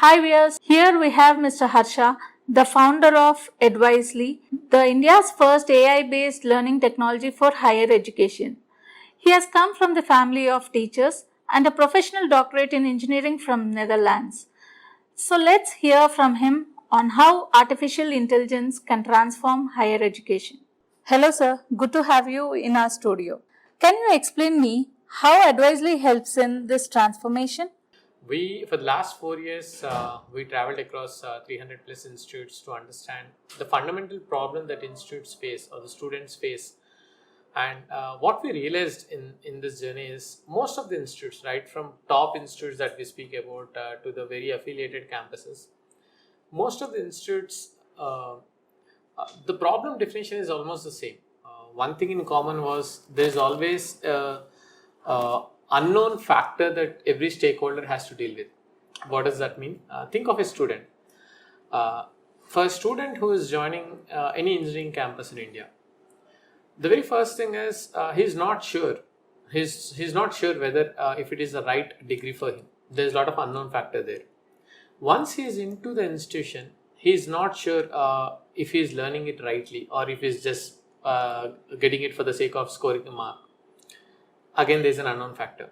Hi viewers, here we have Mr. Harsha, the founder of Edwisely, the India's first AI-based learning technology for higher education. He has come from the family of teachers and a professional doctorate in engineering from Netherlands. So let's hear from him on how artificial intelligence can transform higher education. Hello sir, good to have you in our studio. Can you explain me how Edwisely helps in this transformation? For the last 4 years, we traveled across 300 plus institutes to understand the fundamental problem that institutes face or the students face. And what we realized in this journey is most of the institutes, right, from top institutes that we speak about to the very affiliated campuses, most of the institutes, the problem definition is almost the same. One thing in common was there's always unknown factor that every stakeholder has to deal with. What does that mean? Think of a student. For a student who is joining any engineering campus in India, the very first thing is he's not sure. He's not sure whether if it is the right degree for him. There's a lot of unknown factor there. Once he is into the institution, he is not sure if he is learning it rightly or if he's just getting it for the sake of scoring a mark. Again, there's an unknown factor.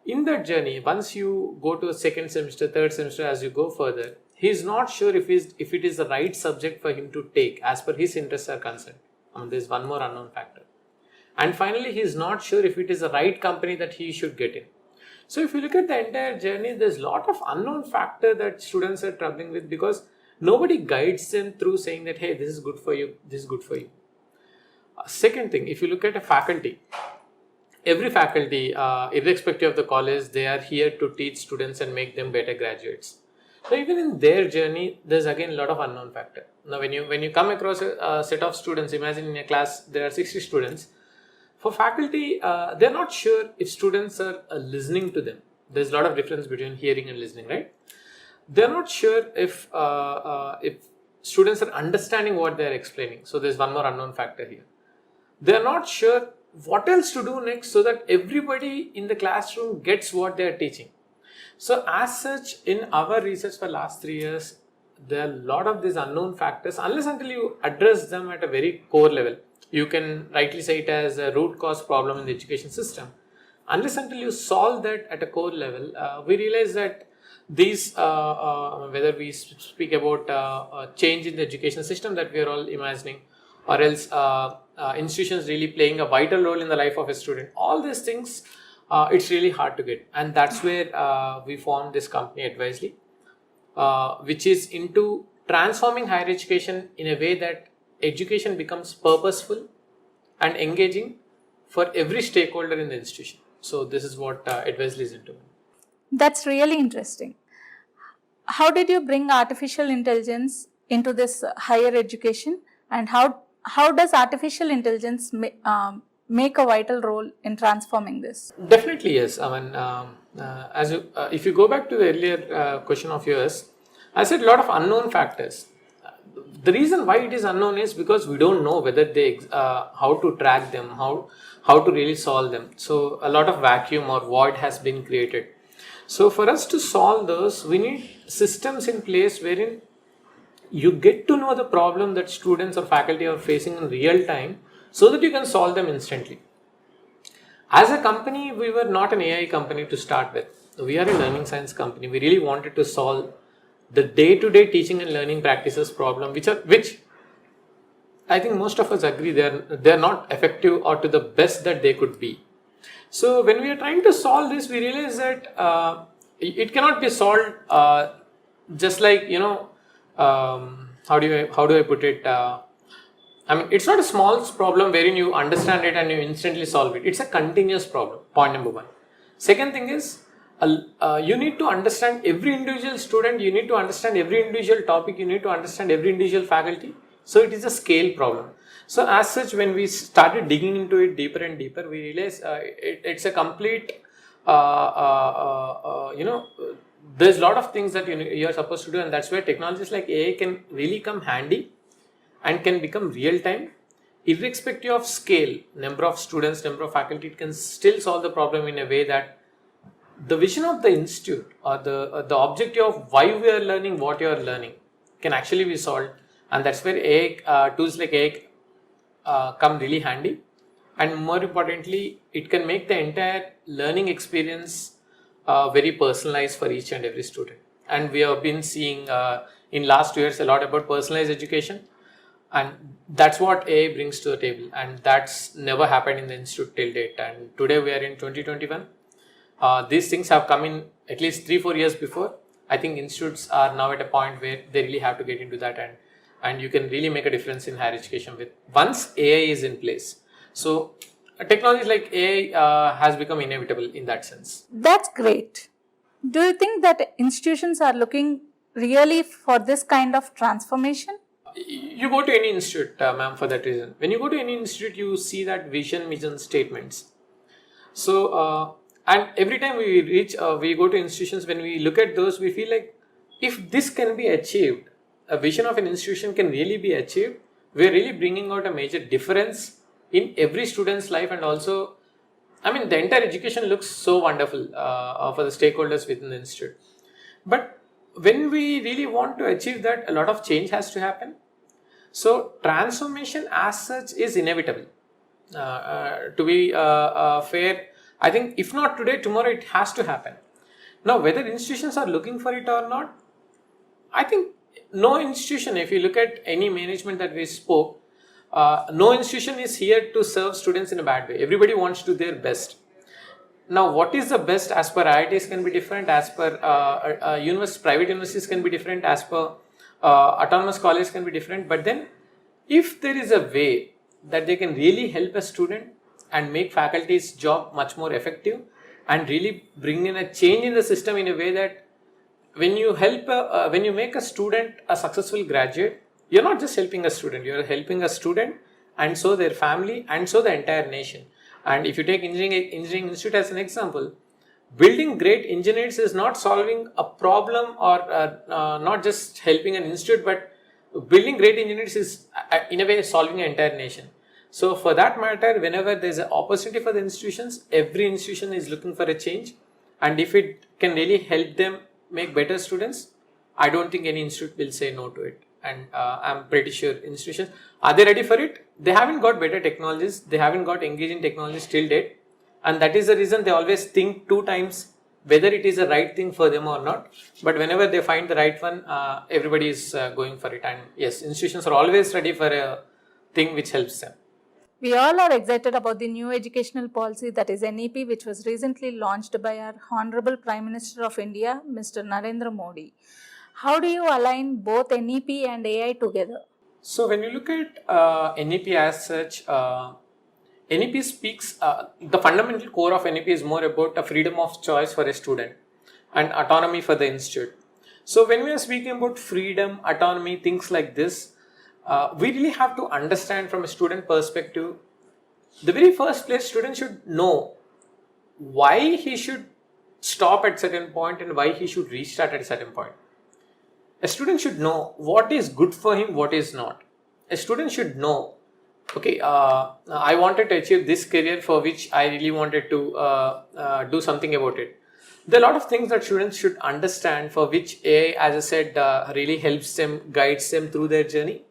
In that journey, once you go to a second semester, third semester, as you go further, he's not sure if it is the right subject for him to take as per his interests are concerned. There's one more unknown factor. And finally, he's not sure if it is the right company that he should get in. So if you look at the entire journey, there's a lot of unknown factor that students are troubling with because nobody guides them through saying that, hey, this is good for you, this is good for you. Second thing, if you look at a faculty, every faculty, irrespective of the college, they are here to teach students and make them better graduates. So even in their journey, there's again a lot of unknown factor. Now, when you come across a set of students, imagine in a class there are 60 students. For faculty, they're not sure if students are listening to them. There's a lot of difference between hearing and listening, right? They're not sure if students are understanding what they're explaining. So there's one more unknown factor here. They're not sure what else to do next so that everybody in the classroom gets what they're teaching. So as such, in our research for last 3 years, there are a lot of these unknown factors. Unless until you address them at a very core level, you can rightly say it as a root cause problem in the education system. Unless until you solve that at a core level, we realize that these, whether we speak about change in the education system that we are all imagining, or else institutions really playing a vital role in the life of a student, all these things, it's really hard to get. And that's where we formed this company Edwisely, which is into transforming higher education in a way that education becomes purposeful and engaging for every stakeholder in the institution. So this is what Edwisely is into. That's really interesting. How did you bring artificial intelligence into this higher education, and how does artificial intelligence make a vital role in transforming this? Definitely yes. If you go back to the earlier question of yours, I said a lot of unknown factors. The reason why it is unknown is because we don't know whether how to track them, how to really solve them. So a lot of vacuum or void has been created. So for us to solve those, we need systems in place wherein you get to know the problem that students or faculty are facing in real time so that you can solve them instantly. As a company, we were not an AI company to start with. We are a learning science company. We really wanted to solve the day-to-day teaching and learning practices problem, which I think most of us agree they're not effective or to the best that they could be. So when we are trying to solve this, we realize that it cannot be solved just like, how do I put it? It's not a small problem wherein you understand it and you instantly solve it. It's a continuous problem, point number one. Second thing is, you need to understand every individual student, you need to understand every individual topic, you need to understand every individual faculty. So it is a scale problem. So as such, when we started digging into it deeper and deeper, we realized it's a complete, there's a lot of things that you're supposed to do, and that's where technologies like AI can really come handy and can become real time. Irrespective of scale, number of students, number of faculty, it can still solve the problem in a way that the vision of the institute or the objective of why we are learning what you are learning can actually be solved, and that's where AI tools like AI come really handy. And more importantly, it can make the entire learning experience very personalized for each and every student. And we have been seeing in last 2 years a lot about personalized education, and that's what AI brings to the table, and that's never happened in the institute till date. And today we are in 2021. These things have come in at least 3-4 years before. I think institutes are now at a point where they really have to get into that, and you can really make a difference in higher education with once AI is in place. So technologies like AI has become inevitable in that sense. That's great. Do you think that institutions are looking really for this kind of transformation? You go to any institute, ma'am, for that reason. When you go to any institute, you see that vision, mission statements. So, and every time we go to institutions, when we look at those, we feel like if this can be achieved, a vision of an institution can really be achieved, we're really bringing out a major difference in every student's life. And also, I mean, the entire education looks so wonderful for the stakeholders within the institute. But when we really want to achieve that, a lot of change has to happen. So transformation as such is inevitable. To be fair, I think if not today, tomorrow it has to happen. Now, whether institutions are looking for it or not, I think no institution, if you look at any management that we spoke, no institution is here to serve students in a bad way. Everybody wants to do their best. Now, what is the best as per IITs can be different, as per private universities can be different, as per autonomous colleges can be different. But then, if there is a way that they can really help a student and make faculty's job much more effective and really bring in a change in the system in a way that when you make a student a successful graduate, you're not just helping a student, you're helping a student and so their family and so the entire nation. And if you take engineering institute as an example, building great engineers is not solving a problem or not just helping an institute, but building great engineers is in a way solving an entire nation. So for that matter, whenever there's an opportunity for the institutions, every institution is looking for a change. And if it can really help them make better students, I don't think any institute will say no to it. And I'm pretty sure institutions, are they ready for it? They haven't got better technologies. They haven't got engaging technologies till date. And that is the reason they always think 2 times whether it is the right thing for them or not. But whenever they find the right one, everybody is going for it. And yes, institutions are always ready for a thing which helps them. We all are excited about the new educational policy, that is NEP, which was recently launched by our Honorable Prime Minister of India, Mr. Narendra Modi. How do you align both NEP and AI together? So when you look at NEP as such, NEP speaks, the fundamental core of NEP is more about a freedom of choice for a student and autonomy for the institute. So when we are speaking about freedom, autonomy, things like this, we really have to understand from a student perspective, the very first place student should know why he should stop at certain point and why he should restart at a certain point. A student should know what is good for him, what is not. A student should know, okay, I wanted to achieve this career for which I really wanted to do something about it. There are a lot of things that students should understand for which AI, as I said, really helps them, guides them through their journey.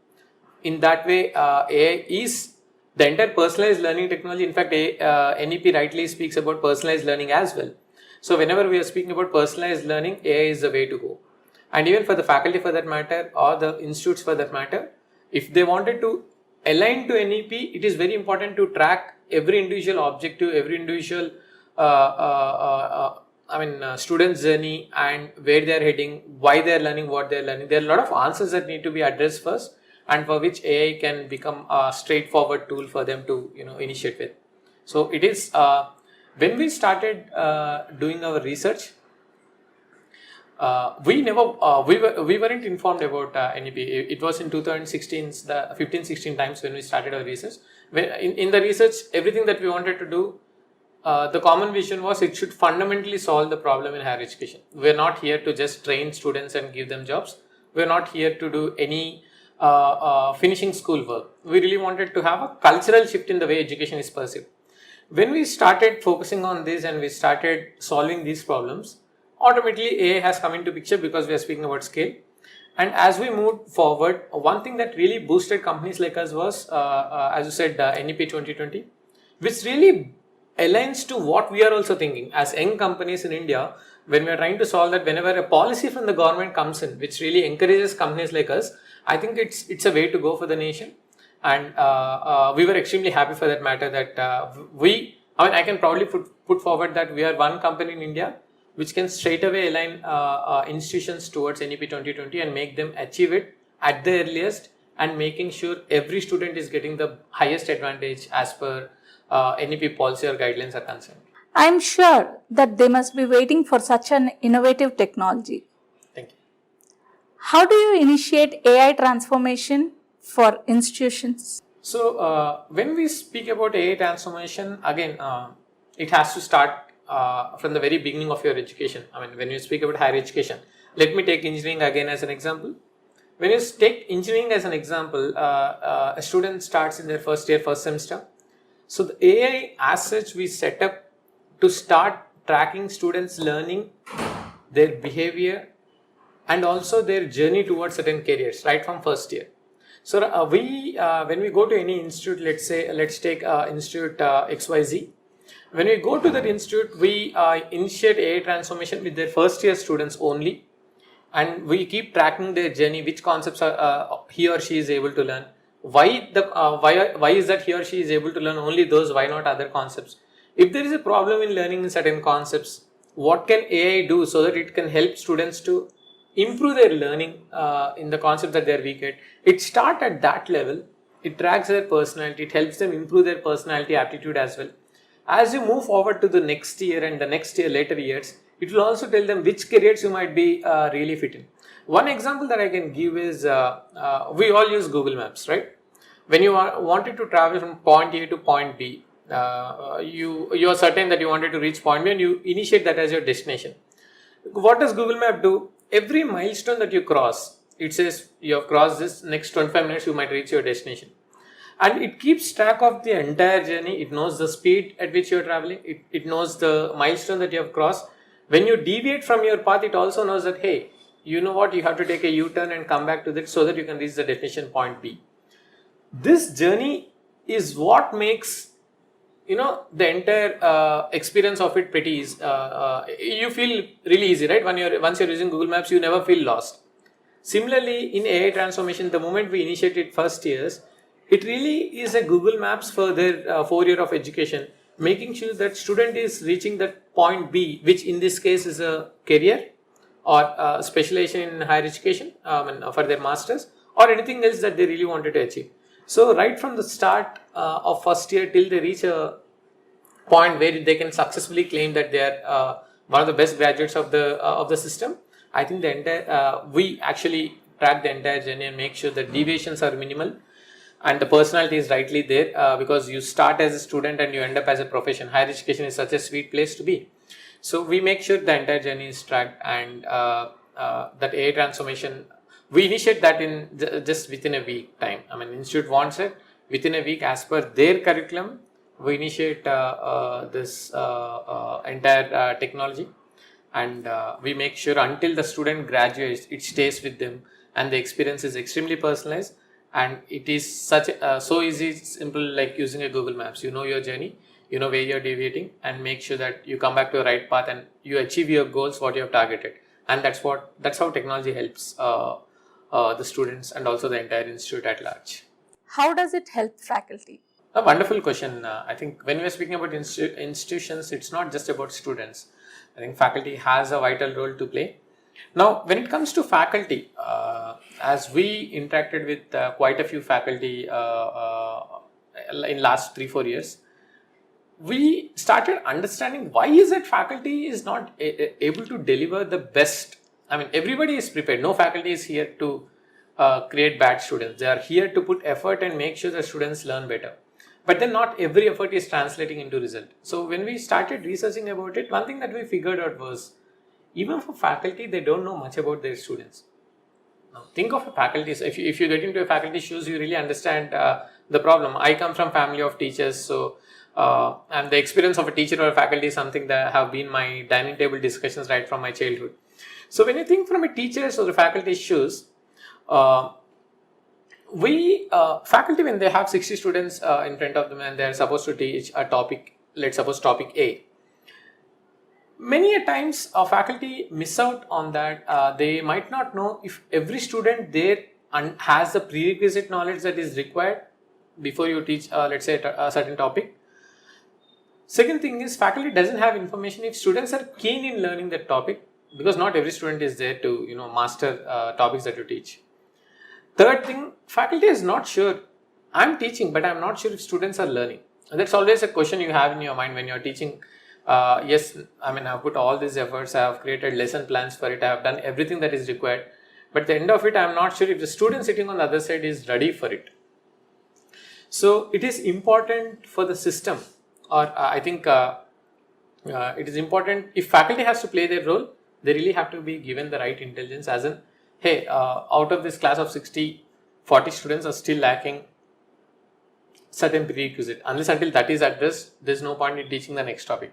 In that way, AI is the entire personalized learning technology. In fact, NEP rightly speaks about personalized learning as well. So whenever we are speaking about personalized learning, AI is the way to go. And even for the faculty for that matter, or the institutes for that matter, if they wanted to align to NEP, it is very important to track every individual objective, every individual student's journey and where they are heading, why they are learning, what they are learning. There are a lot of answers that need to be addressed first, and for which AI can become a straightforward tool for them to initiate with. So it is when we started doing our research, we weren't informed about NEP. It was in 2016, the 15-16 times when we started our research. In the research, everything that we wanted to do, the common vision was it should fundamentally solve the problem in higher education. We're not here to just train students and give them jobs. We're not here to do any finishing school work. We really wanted to have a cultural shift in the way education is perceived. When we started focusing on this and we started solving these problems, automatically AI has come into picture because we are speaking about scale. And as we moved forward, one thing that really boosted companies like us was, as you said, NEP 2020, which really aligns to what we are also thinking as young companies in India. When we are trying to solve that, whenever a policy from the government comes in, which really encourages companies like us, I think it's a way to go for the nation. And we were extremely happy for that matter that I can proudly put forward that we are one company in India which can straight away align institutions towards NEP 2020 and make them achieve it at the earliest, and making sure every student is getting the highest advantage as per NEP policy or guidelines are concerned. I'm sure that they must be waiting for such an innovative technology. Thank you. How do you initiate AI transformation for institutions? So when we speak about AI transformation, again, it has to start from the very beginning of your education. I mean, when you speak about higher education, let me take engineering again as an example. When you take engineering as an example, a student starts in their first year, first semester. So the AI as such we set up to start tracking students' learning, their behavior, and also their journey towards certain careers right from first year. So when we go to any institute, let's take institute XYZ. When we go to that institute, we initiate AI transformation with their first year students only, and we keep tracking their journey, which concepts he or she is able to learn. Why is that he or she is able to learn only those? Why not other concepts? If there is a problem in learning in certain concepts, what can AI do so that it can help students to improve their learning in the concept that they are weak at? It starts at that level. It tracks their personality. It helps them improve their personality aptitude as well. As you move forward to the next year and the next year, later years, it will also tell them which careers you might be really fit in. One example that I can give is we all use Google Maps, right? When you wanted to travel from point A to point B, you are certain that you wanted to reach point B and you initiate that as your destination. What does Google Map do? Every milestone that you cross, it says you have crossed this, next 25 minutes you might reach your destination. And it keeps track of the entire journey. It knows the speed at which you are traveling. It knows the milestone that you have crossed. When you deviate from your path, it also knows that, hey, you know what, you have to take a U-turn and come back to that so that you can reach the destination point B. This journey is what makes the entire experience of it pretty easy. You feel really easy, right? Once you're using Google Maps, you never feel lost. Similarly, in AI transformation, the moment we initiated first years, it really is a Google Maps for their 4 year of education, making sure that student is reaching that point B, which in this case is a career or specialization in higher education for their masters or anything else that they really wanted to achieve. So right from the start of first year till they reach a point where they can successfully claim that they are one of the best graduates of the system, I think the entire we actually track the entire journey and make sure that deviations are minimal and the personality is rightly there because you start as a student and you end up as a profession. Higher education is such a sweet place to be. So we make sure the entire journey is tracked, and that AI transformation, we initiate that in just within a week time. I mean, institute wants it within a week as per their curriculum. We initiate this entire technology, and we make sure until the student graduates, it stays with them, and the experience is extremely personalized. And it is such so easy, simple, like using a Google Maps. You know your journey, you know where you're deviating, and make sure that you come back to the right path and you achieve your goals, what you have targeted. And that's how technology helps the students and also the entire institute at large. How does it help faculty? A wonderful question. I think when we're speaking about institutions, it's not just about students. I think faculty has a vital role to play. Now, when it comes to faculty, as we interacted with quite a few faculty in last 3-4 years, we started understanding why is it faculty is not able to deliver the best. I mean, everybody is prepared. No faculty is here to create bad students. They are here to put effort and make sure the students learn better. But then not every effort is translating into result. So when we started researching about it, one thing that we figured out was, even for faculty, they don't know much about their students. Now, think of a faculty. So if you get into a faculty shoes, you really understand the problem. I come from family of teachers, so And the experience of a teacher or a faculty is something that have been my dining table discussions right from my childhood. So when you think from a teacher's or the faculty's shoes, faculty, when they have 60 students in front of them and they are supposed to teach a topic, let's suppose topic A, many a times faculty miss out on that. They might not know if every student there has the prerequisite knowledge that is required before you teach, let's say, a certain topic. Second thing is, faculty doesn't have information if students are keen in learning that topic, because not every student is there to master topics that you teach. Third thing, faculty is not sure. I'm teaching, but I'm not sure if students are learning. And that's always a question you have in your mind when you're teaching. Yes, I mean, I've put all these efforts, I have created lesson plans for it, I have done everything that is required. But at the end of it, I'm not sure if the student sitting on the other side is ready for it. So it is important for the system, or I think it is important, if faculty has to play their role, they really have to be given the right intelligence, as in, hey, out of this class of 60, 40 students are still lacking certain prerequisite. Unless until that is addressed, there's no point in teaching the next topic.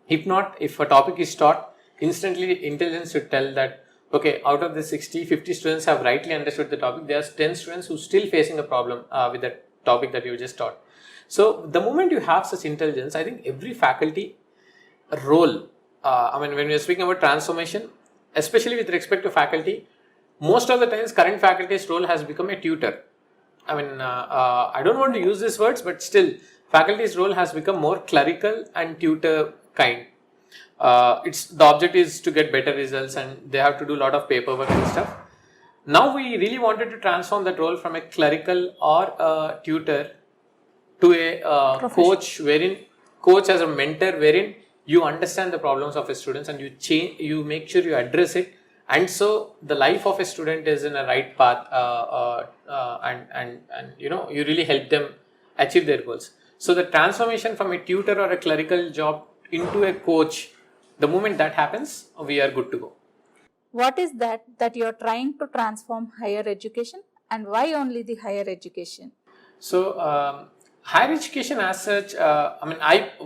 If not, if a topic is taught, instantly intelligence should tell that, okay, out of the 60, 50 students have rightly understood the topic, there are 10 students who are still facing a problem with the topic that you just taught. So the moment you have such intelligence, I think every faculty role, I mean, when we are speaking about transformation, especially with respect to faculty, most of the times current faculty's role has become a tutor. I mean, I don't want to use these words, but still, faculty's role has become more clerical and tutor kind. The objective is to get better results, and they have to do a lot of paperwork and stuff. Now we really wanted to transform that role from a clerical or a tutor to a coach, wherein coach as a mentor, wherein you understand the problems of a student and you make sure you address it, and so the life of a student is in a right path, and you really help them achieve their goals. So the transformation from a tutor or a clerical job into a coach, the moment that happens, we are good to go. What is that you're trying to transform higher education, and why only the higher education? So higher education as such,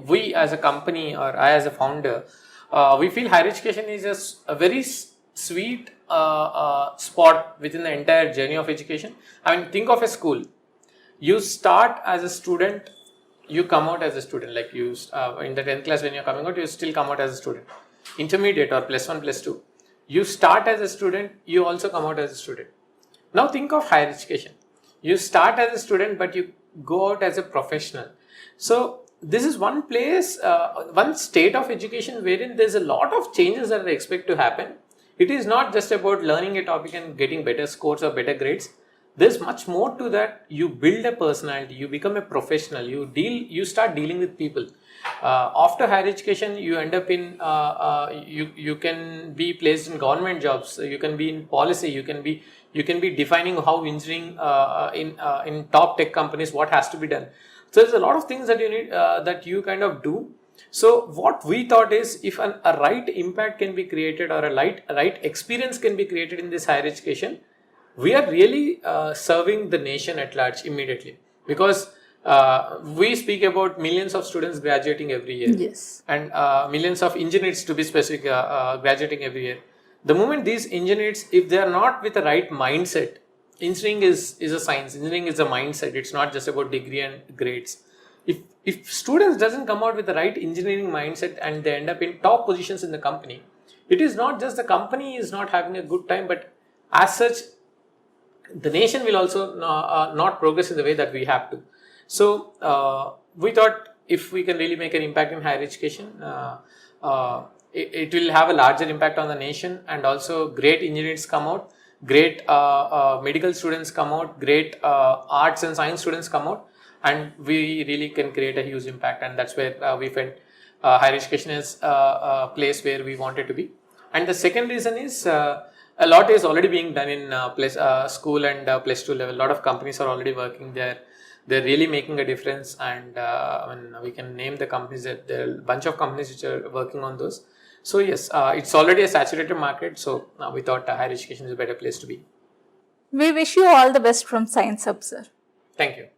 we as a company, or I as a founder, we feel higher education is just a very sweet spot within the entire journey of education. I mean, think of a school. You start as a student, you come out as a student. Like you in the 10th class when you're coming out, you still come out as a student. Intermediate or +1, +2, you start as a student, you also come out as a student. Now think of higher education. You start as a student, but you go out as a professional. So this is one place, one state of education wherein there's a lot of changes that are expected to happen. It is not just about learning a topic and getting better scores or better grades. There's much more to that. You build a personality, you become a professional, you start dealing with people. After higher education, you end up in, you can be placed in government jobs, you can be in policy, you can be defining how engineering in top tech companies, what has to be done. So there's a lot of things that you need, that you kind of do. So what we thought is, if a right impact can be created, or a right experience can be created in this higher education, we are really serving the nation at large immediately, because we speak about millions of students graduating every year. Yes. And millions of engineers, to be specific, graduating every year. The moment these engineers, if they are not with the right mindset, engineering is a science, engineering is a mindset, it's not just about degree and grades. If students doesn't come out with the right engineering mindset and they end up in top positions in the company, it is not just the company is not having a good time, but as such, the nation will also not progress in the way that we have to. So we thought, if we can really make an impact in higher education, it will have a larger impact on the nation, and also great engineers come out, great medical students come out, great arts and science students come out, and we really can create a huge impact. And that's where we felt higher education is a place where we wanted to be. And the second reason is, a lot is already being done in school and +2 level. A lot of companies are already working there. They're really making a difference, and we can name the companies. That there are a bunch of companies which are working on those. So yes, it's already a saturated market. So we thought higher education is a better place to be. We wish you all the best from Science Hub, sir. Thank you.